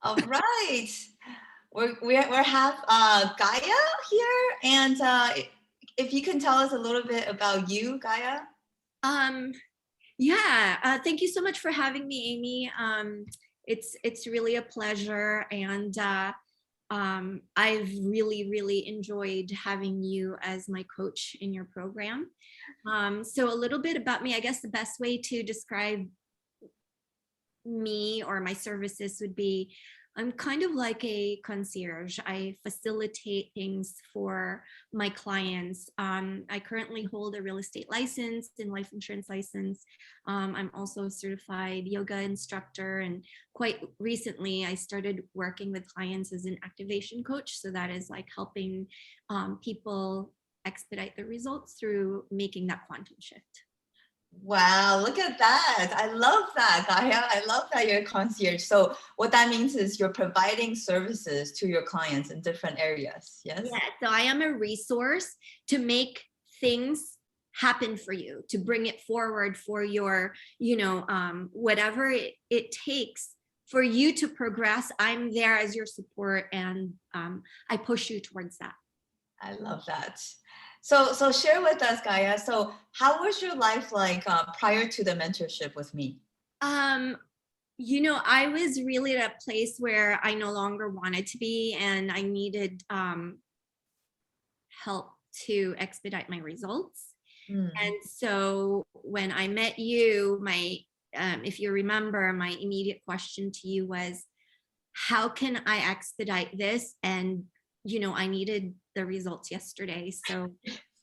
All right. We have Gaya here, and if you can tell us a little bit about you, Gaya. Um, yeah, thank you so much for having me, Amy. It's really a pleasure, and I've really enjoyed having you as my coach in your program. So a little bit about me. I guess the best way to describe me or my services would be I'm kind of like a concierge. I facilitate things for my clients. I currently hold a real estate license and life insurance license. I'm also a certified yoga instructor. And quite recently, I started working with clients as an activation coach. So that is like helping people expedite the results through making that quantum shift. Wow, look at that. I love that, Gaya. I love that you're a concierge. So what that means is you're providing services to your clients in different areas. Yes? Yeah, so I am a resource to make things happen for you, to bring it forward for your, whatever it takes for you to progress. I'm there as your support, and I push you towards that. I love that. So share with us, Gaya. So how was your life like prior to the mentorship with me? Um, I was really at a place where I no longer wanted to be, and I needed help to expedite my results. And so when I met you, if you remember, my immediate question to you was, how can I expedite this? And, I needed the results yesterday. So,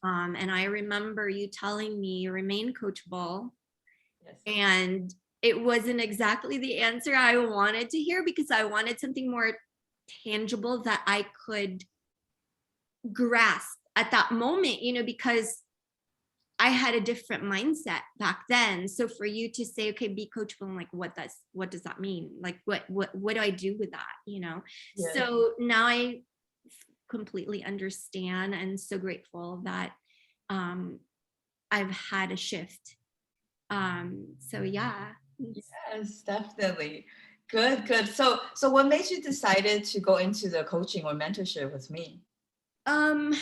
and I remember you telling me remain coachable. Yes. And it wasn't exactly the answer I wanted to hear, because I wanted something more tangible that I could grasp at that moment, because I had a different mindset back then. So for you to say, okay, be coachable, I'm like, what does that mean? Like, what do I do with that? Yes. So now I completely understand, and so grateful that I've had a shift. So yeah. Yes, definitely. Good, good. So what made you decided to go into the coaching or mentorship with me? Um,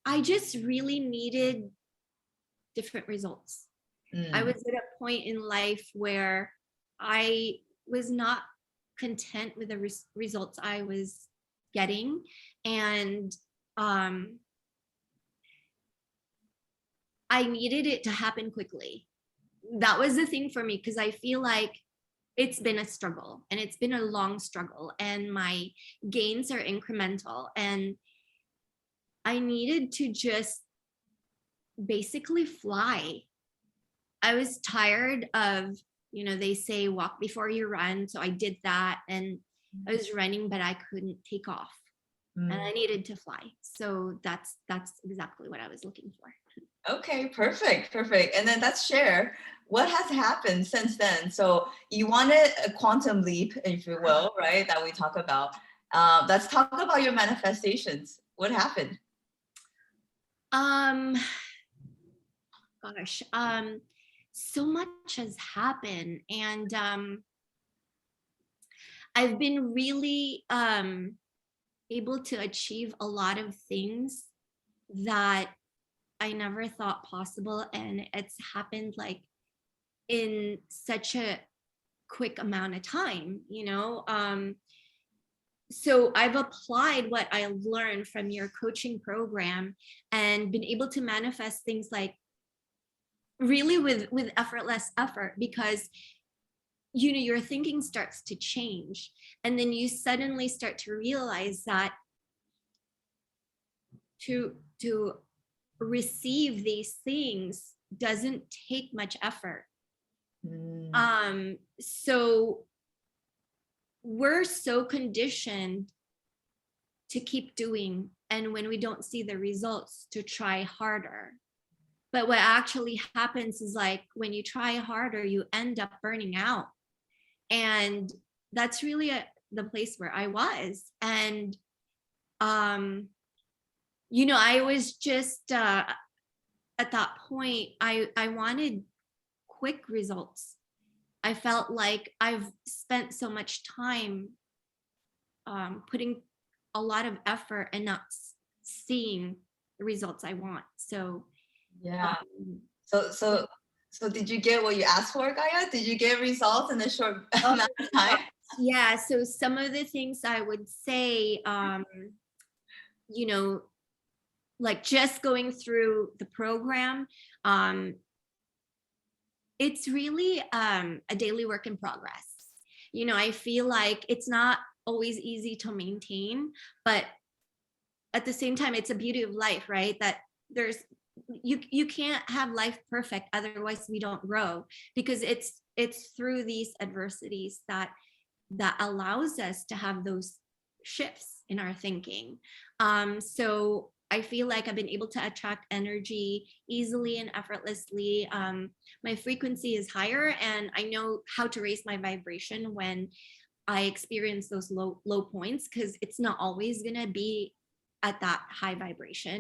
I just really needed different results. I was at a point in life where I was not content with the results I was getting. And I needed it to happen quickly. That was the thing for me, because I feel like it's been a struggle, and it's been a long struggle, and my gains are incremental, and I needed to just basically fly. I was tired of, they say walk before you run. So I did that, and I was running, but I couldn't take off, and I needed to fly. So that's exactly what I was looking for. Okay, perfect, perfect. And then let's share what has happened since then. So you wanted a quantum leap, if you will, right? That we talk about. Let's talk about your manifestations. What happened? Um, gosh, so much has happened, and I've been really able to achieve a lot of things that I never thought possible, and it's happened like in such a quick amount of time. So I've applied what I learned from your coaching program and been able to manifest things like really with effortless effort, because your thinking starts to change, and then you suddenly start to realize that to receive these things doesn't take much effort. So we're so conditioned to keep doing, and when we don't see the results, to try harder. But what actually happens is, like, when you try harder, you end up burning out. And that's really the place where I was. And I was just at that point, I wanted quick results. I felt like I've spent so much time putting a lot of effort and not seeing the results I want. So, Yeah. um, So, so, so did you get what you asked for, Gaia? Did you get results in a short oh, amount of time? yeah. So some of the things I would say, you know, like just going through the program, um, it's really a daily work in progress. I feel like it's not always easy to maintain, but at the same time, it's a beauty of life, right? That there's you can't have life perfect, otherwise we don't grow, because it's through these adversities that allows us to have those shifts in our thinking. So I feel like I've been able to attract energy easily and effortlessly. My frequency is higher, and I know how to raise my vibration when I experience those low points, because it's not always gonna be at that high vibration.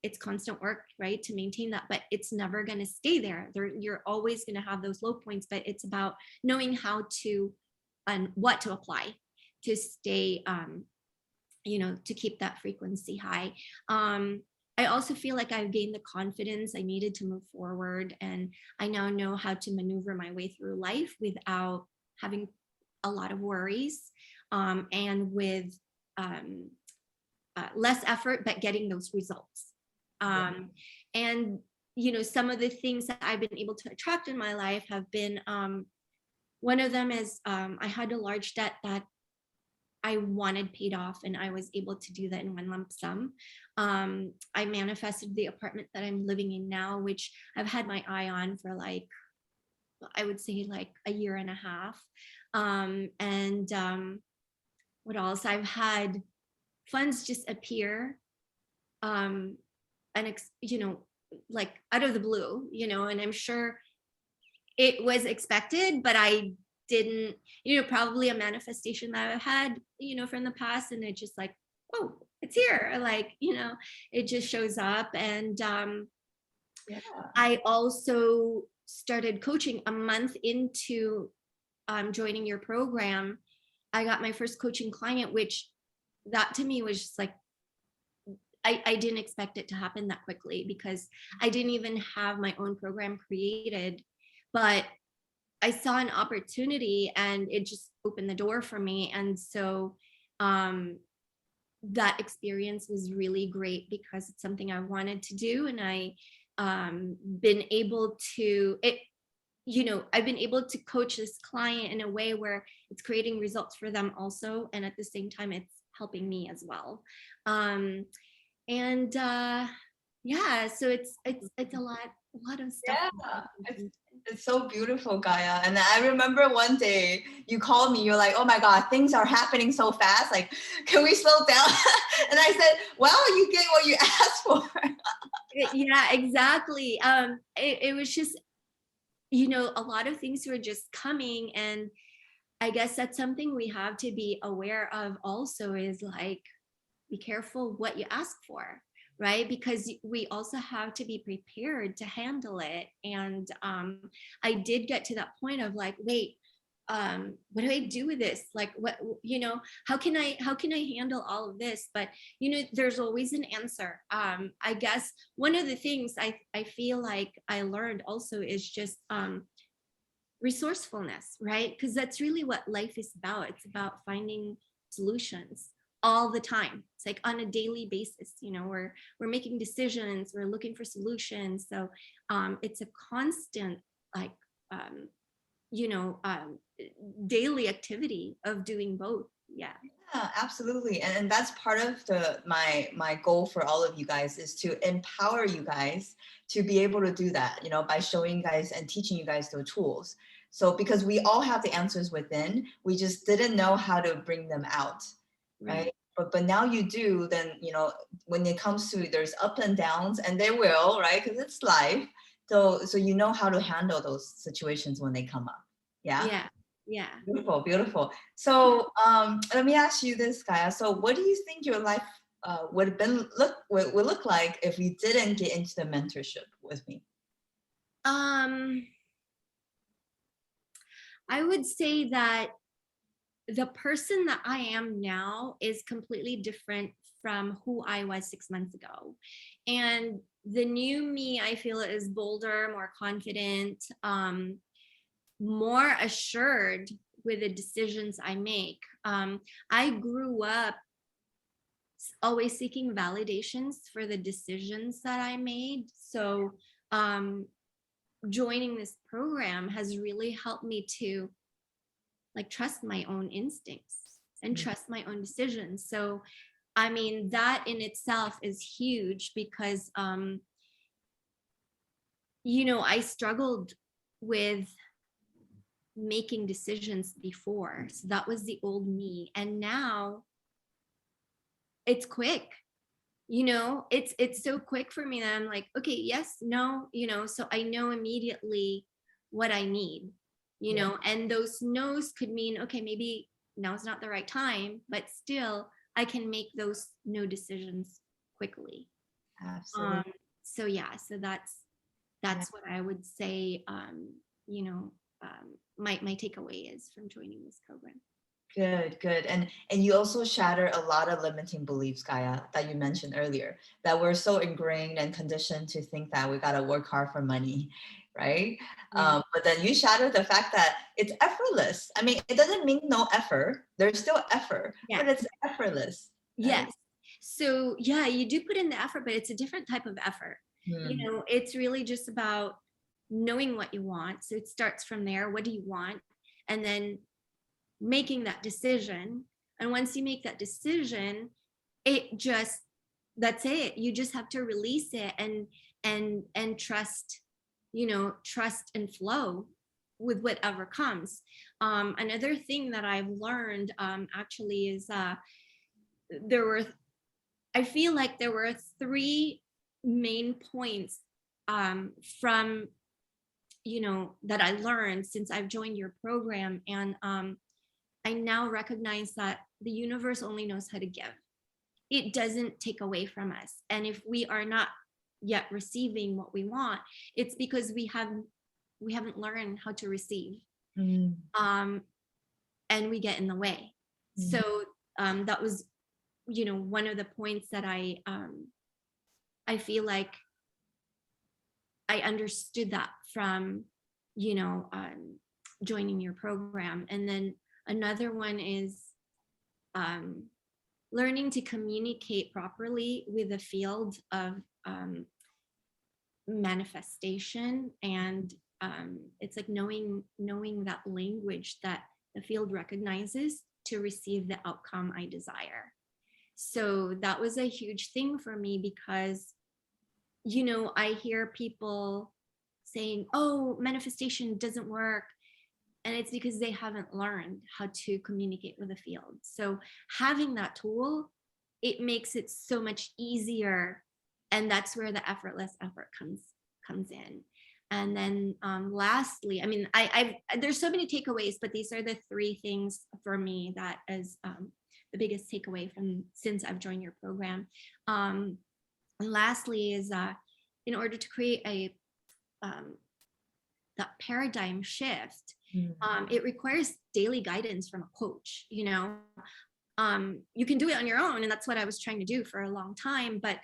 It's constant work, right, to maintain that, but it's never gonna stay there. You're always gonna have those low points, but it's about knowing how to and what to apply to stay, to keep that frequency high. I also feel like I've gained the confidence I needed to move forward, and I now know how to maneuver my way through life without having a lot of worries, and with um, less effort, but getting those results. And some of the things that I've been able to attract in my life have been, one of them is, I had a large debt that I wanted paid off, and I was able to do that in one lump sum. I manifested the apartment that I'm living in now, which I've had my eye on for, like, I would say, like a year and a half. And what else? I've had funds just appear, um, like out of the blue, and I'm sure it was expected, but I didn't, probably a manifestation that I've had, from the past, and it just like, oh, it's here, like, it just shows up. And Yeah. I also started coaching a month into joining your program. I got my first coaching client, which that to me was just like, I didn't expect it to happen that quickly, because I didn't even have my own program created, but I saw an opportunity and it just opened the door for me. And so that experience was really great, because it's something I wanted to do, and I been able to it I've been able to coach this client in a way where it's creating results for them also, and at the same time it's helping me as well. And yeah, so it's a lot of stuff. Yeah. It's so beautiful, Gaia. And I remember one day you called me, you're like, oh my God, things are happening so fast. Like, can we slow down? And I said, well, you get what you asked for. Yeah, exactly. It was just, a lot of things were just coming, and I guess that's something we have to be aware of also, is like, be careful what you ask for, right? Because we also have to be prepared to handle it. And I did get to that point of like, wait, what do I do with this? Like, what, how can I handle all of this? But there's always an answer. I guess one of the things I feel like I learned also is just resourcefulness, right? Because that's really what life is about. It's about finding solutions all the time. It's like on a daily basis, we're making decisions, we're looking for solutions. So it's a constant, like, um, you know um, daily activity of doing both. Yeah. Yeah, absolutely. And that's part of my goal for all of you guys, is to empower you guys to be able to do that, by showing you guys and teaching you guys the tools. So because we all have the answers within, we just didn't know how to bring them out, right? Right. But now you do, then when it comes to, there's up and downs, and there will, right? Because it's life. So you know how to handle those situations when they come up. Yeah. Yeah. Yeah. Beautiful, beautiful. So let me ask you this, Kaya. So what do you think your life would look like if you didn't get into the mentorship with me? um I would say that the person that I am now is completely different from who I was 6 months ago. And the new me, I feel, is bolder, more confident, more assured with the decisions I make. I grew up always seeking validations for the decisions that I made. So joining this program has really helped me to like trust my own instincts and Mm. trust my own decisions. So I mean, that in itself is huge because I struggled with making decisions before. So that was the old me. And now it's quick. It's so quick for me that I'm like, okay, yes, no, so I know immediately what I need, Yeah, and those no's could mean, okay, maybe now's not the right time, but still I can make those no decisions quickly. absolutely. um so yeah, so Yeah. that's what I would say. You know my takeaway is from joining this program. Good, good. And you also shatter a lot of limiting beliefs, Gaia, that you mentioned earlier, that we're so ingrained and conditioned to think that we gotta work hard for money, right? Yeah. But then you shatter the fact that it's effortless. I mean, it doesn't mean no effort. There's still effort, Yeah. but it's effortless, right? Yes. So yeah, you do put in the effort, but it's a different type of effort. Hmm. It's really just about knowing what you want. So it starts from there. What do you want? And then making that decision. And once you make that decision, it just that's it. You just have to release it and trust, trust and flow with whatever comes. Another thing that I've learned actually is there were I feel like there were three main points from that I learned since I've joined your program, and I now recognize that the universe only knows how to give. It doesn't take away from us, and if we are not yet receiving what we want, it's because we haven't learned how to receive, Mm, um, and we get in the way. mm, So that was one of the points that I feel like I understood that from, you know, um, joining your program. And then another one is um, learning to communicate properly with the field of manifestation. And it's like knowing that language that the field recognizes to receive the outcome I desire. So that was a huge thing for me because I hear people saying, oh, manifestation doesn't work. And it's because they haven't learned how to communicate with the field. So having that tool, it makes it so much easier. And that's where the effortless effort comes in. And then lastly, I mean, I've there's so many takeaways, but these are the three things for me that is the biggest takeaway from since I've joined your program. And lastly is in order to create a that paradigm shift, mm. it requires daily guidance from a coach. You can do it on your own, and that's what I was trying to do for a long time. But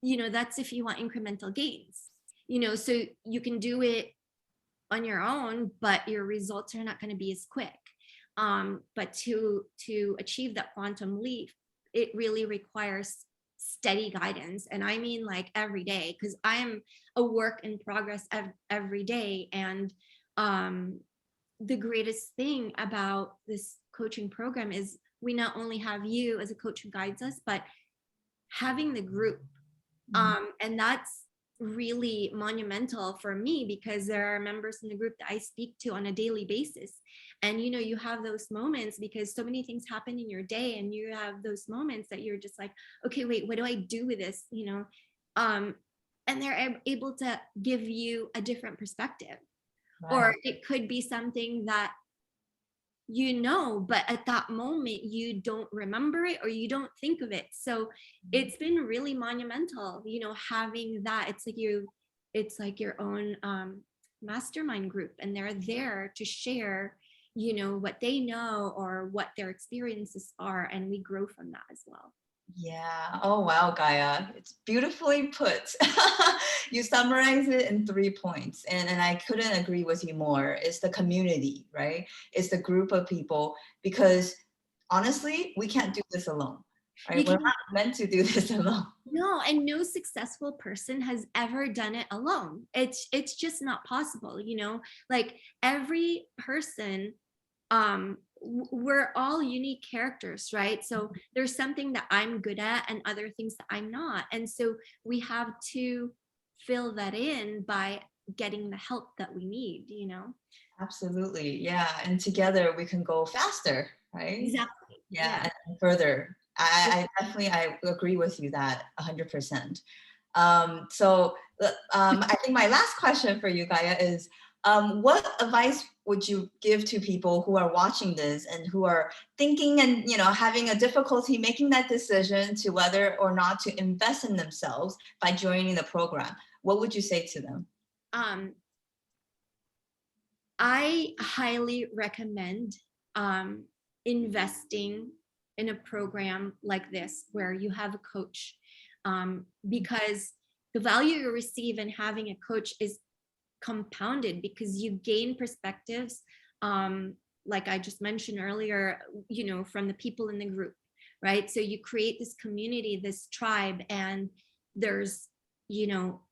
that's if you want incremental gains. So you can do it on your own, but your results are not going to be as quick. But to achieve that quantum leap, it really requires steady guidance, and I mean like every day, because I am a work in progress every day. And the greatest thing about this coaching program is we not only have you as a coach who guides us, but having the group. Mm. And that's really monumental for me because there are members in the group that I speak to on a daily basis. And you have those moments because so many things happen in your day, and you have those moments that you're just like, okay, wait, what do I do with this? Um, and they're able to give you a different perspective. Or Right. it could be something that but at that moment you don't remember it or you don't think of it. So it's been really monumental, having that. It's like your own mastermind group, and they're there to share, you know, what they know or what their experiences are, and we grow from that as well. Yeah. Oh, wow, Gaia. It's beautifully put. You summarize it in 3 points. And I couldn't agree with you more. It's the community, right? It's the group of people, because honestly, we can't do this alone, You right? We're can not meant to do this alone. No, and no successful person has ever done it alone. It's just not possible, you know? Like every person, we're all unique characters, right? So there's something that I'm good at and other things that I'm not. And so we have to fill that in by getting the help that we need, you know? Absolutely. Yeah. And together we can go faster, right? Exactly. Yeah. Yeah. And further. I agree with you that 100%. So I think my last question for you, Gaia, is what advice would you give to people who are watching this and who are thinking and having a difficulty making that decision to whether or not to invest in themselves by joining the program? What would you say to them? Um, I highly recommend investing in a program like this where you have a coach, because the value you receive in having a coach is compounded because you gain perspectives, like I just mentioned earlier, you know, from the people in the group, right? So you create this community, this tribe, and there's, you know,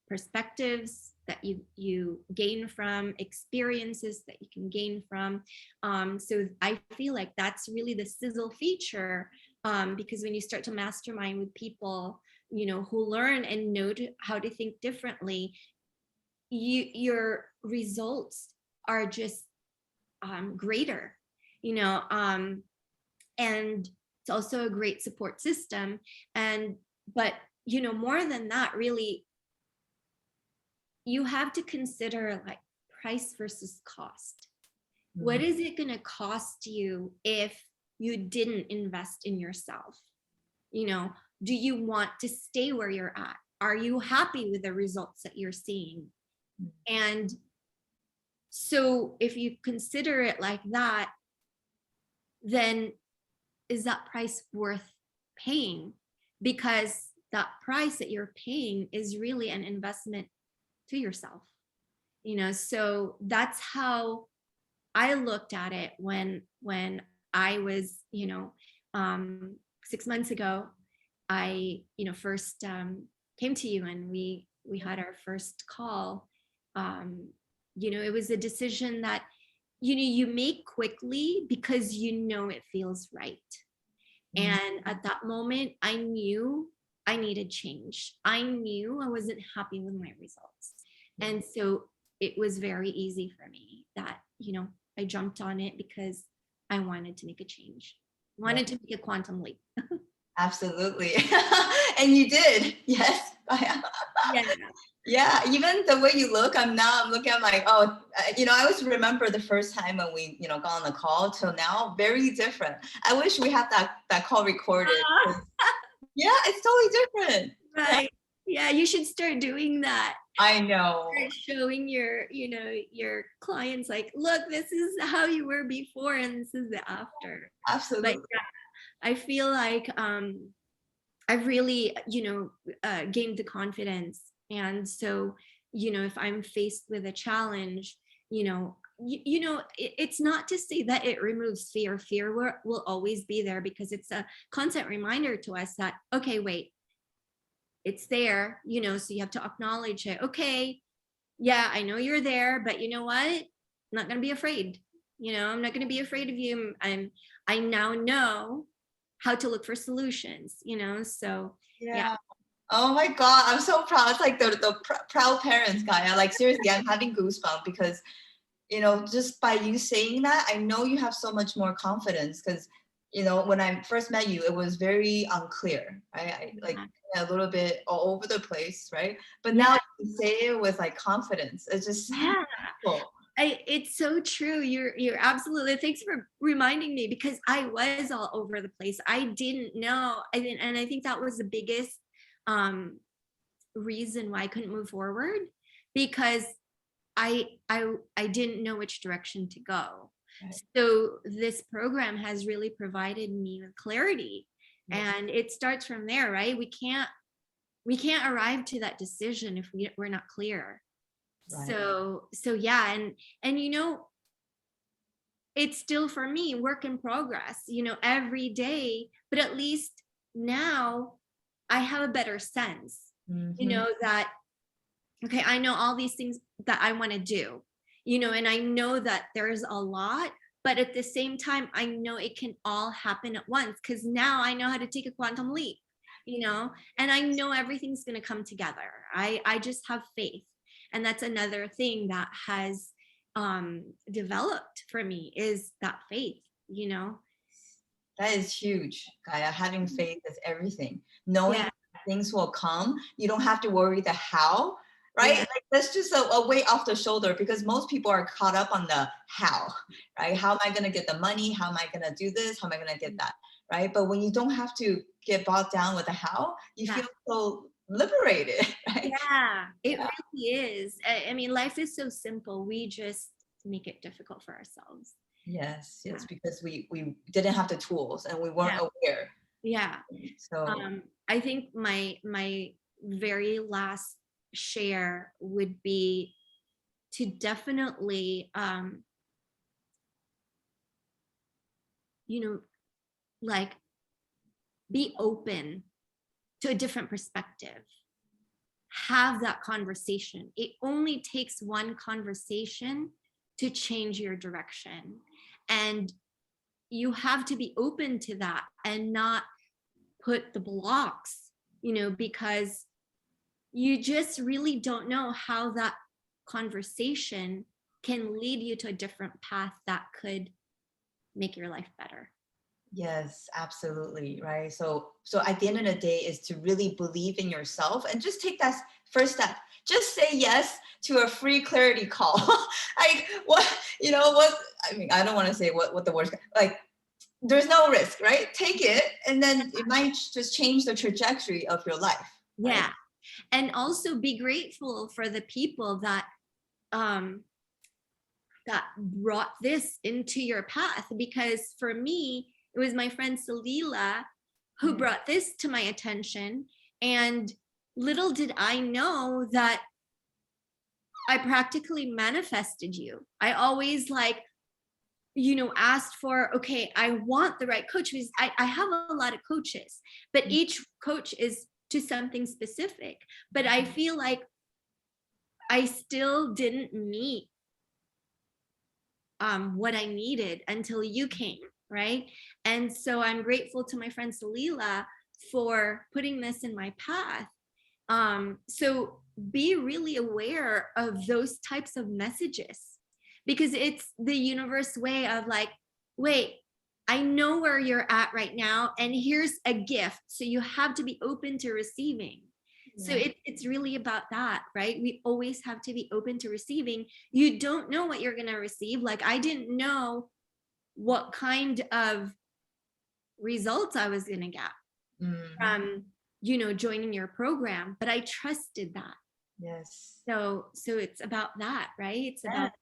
perspectives that you gain from, experiences that you can gain from. So I feel like that's really the sizzle feature, because when you start to mastermind with people, you know, who learn and know how to think differently, your results are just greater, you know. And it's also a great support system. And but you know, more than that, really, you have to consider like price versus cost. What is it going to cost you if you didn't invest in yourself? You know, do you want to stay where you're at? Are you happy with the results that you're seeing? And so if you consider it like that, then is that price worth paying? Because that price that you're paying is really an investment to yourself, you know. So that's how I looked at it when I was, you know, 6 months ago, I, you know, first came to you and we had our first call. You know, it was a decision that, you know, you make quickly because you know it feels right. And at that moment, I knew I needed change. I knew I wasn't happy with my results. And so it was very easy for me that, you know, I jumped on it because I wanted to make a change, wanted to make a quantum leap. Absolutely. And you did. Yes. Yeah. Yeah, even the way you look, I'm looking at like, oh, I always remember the first time when we, got on the call till now, very different. I wish we had that call recorded. Yeah, it's totally different. Right. Yeah, you should start doing that. I know. Start showing your, you know, your clients like, look, this is how you were before and this is the after. Absolutely. But yeah, I feel like I've really, you know, gained the confidence. And so, you know, if I'm faced with a challenge, you know, it's not to say that it removes fear. Fear will always be there because it's a constant reminder to us that, okay, wait, it's there, you know, so you have to acknowledge it. Okay, yeah, I know you're there, but you know what? I'm not going to be afraid. You know, I'm not going to be afraid of you. I now know how to look for solutions, you know? So yeah. Oh my God, I'm so proud. It's like the proud parents, Gaia. Like seriously, I'm having goosebumps because, just by you saying that, I know you have so much more confidence because, when I first met you, it was very unclear, right? Like a little bit all over the place, right? But now you say it with like confidence. It's just cool. It's so true. You're absolutely. Thanks for reminding me because I was all over the place. I didn't know. And I think that was the biggest reason why I couldn't move forward, because I didn't know which direction to go. Right. So this program has really provided me with clarity. Yes. And it starts from there, right? We can't arrive to that decision if we're not clear. Right. So yeah, and it's still for me work in progress, every day, but at least now I have a better sense, Mhm. that okay, I know all these things that I want to do, and I know that there's a lot, but at the same time, I know it can all happen at once because now I know how to take a quantum leap, and I know everything's going to come together. I just have faith. And that's another thing that has developed for me is that faith. That is huge, Gaia. Having faith is everything. Knowing Yeah, things will come. You don't have to worry the how, right? yeah, Like that's just a weight off the shoulder because most people are caught up on the how, right? How am I going to get the money? How am I going to do this? How am I going to get that, right? But when you don't have to get bogged down with the how, you yeah. feel so liberated, right? Yeah, it Yeah. really is. I mean, life is so simple. We just make it difficult for ourselves. Yes, Yeah. yes, because we didn't have the tools and we weren't Yeah. aware. Yeah. So I think my very last share would be to definitely you know, like be open to a different perspective. Have that conversation. It only takes one conversation to change your direction. And you have to be open to that and not put the blocks, because you just really don't know how that conversation can lead you to a different path that could make your life better. yes, absolutely, right? So at the end of the day is to really believe in yourself and just take that first step. Just say yes to a free clarity call. Like what, what I mean, I don't want to say what the word like there's no risk, right? Take it and then it might just change the trajectory of your life, right? Yeah. And also be grateful for the people um that brought this into your path, because for me it was my friend Salila who Yeah. brought this to my attention. And little did I know that I practically manifested you. I always asked for, okay, I want the right coach, because I have a lot of coaches, but each coach is to something specific. But I feel like I still didn't meet what I needed until you came, right? And so I'm grateful to my friend Salila for putting this in my path. So be really aware of those types of messages, because it's the universe way of like, wait, I know where you're at right now, and here's a gift. So you have to be open to receiving. So Yeah. it's really about that, right? We always have to be open to receiving. You don't know what you're going to receive. Like I didn't know what kind of results I was going to get Mhm. from joining your program, but I trusted that. Yes. So it's about that, right? It's about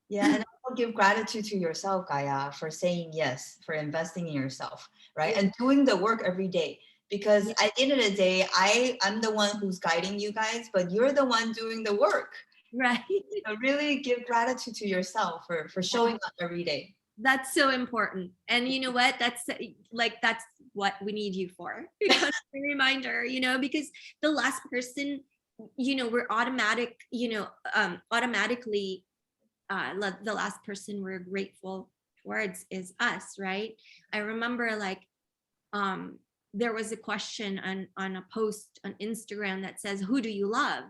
Yeah, and also give gratitude to yourself, Gaia, for saying yes, for investing in yourself, right? And doing the work every day. Because yeah, at the end of the day, I'm the one who's guiding you guys, but you're the one doing the work. right. So really give gratitude to yourself for showing up every day. That's so important. And you know what? That's what we need you for. Constant reminder, because the last person, we're automatically the last person we're grateful towards is us, right? I remember um there was a question on a post on Instagram that says, who do you love?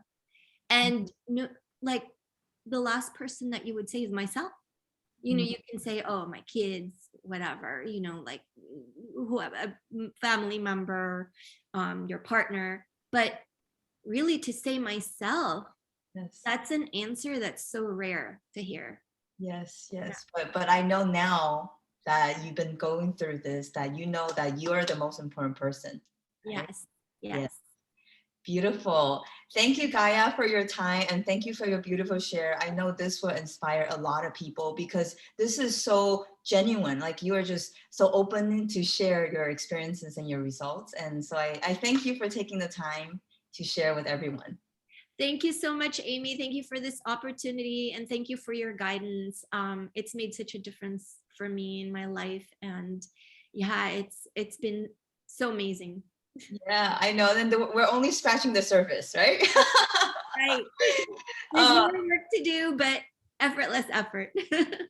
And no, like the last person that you would say is myself. Mm. You can say, oh, my kids, whatever, like whoever, a family member, your partner, but really to say myself, Yes. that's an answer that's so rare to hear. Yes, yes. But I know now that you've been going through this, that you know that you are the most important person, right? Yes, Yeah. yes. Beautiful. Thank you, Gaia, for your time, and thank you for your beautiful share. I know this will inspire a lot of people because this is so genuine. Like you are just so open to share your experiences and your results. And so I thank you for taking the time to share with everyone. Thank you so much, Amy. Thank you for this opportunity and thank you for your guidance. It's made such a difference for me in my life. And yeah, it's been so amazing. Yeah, I know. Then we're only scratching the surface, right? Right. There's more work to do, but effortless effort.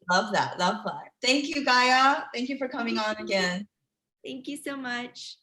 Love that. Love that. Thank you, Gaia. Thank you for coming on again. Thank you so much.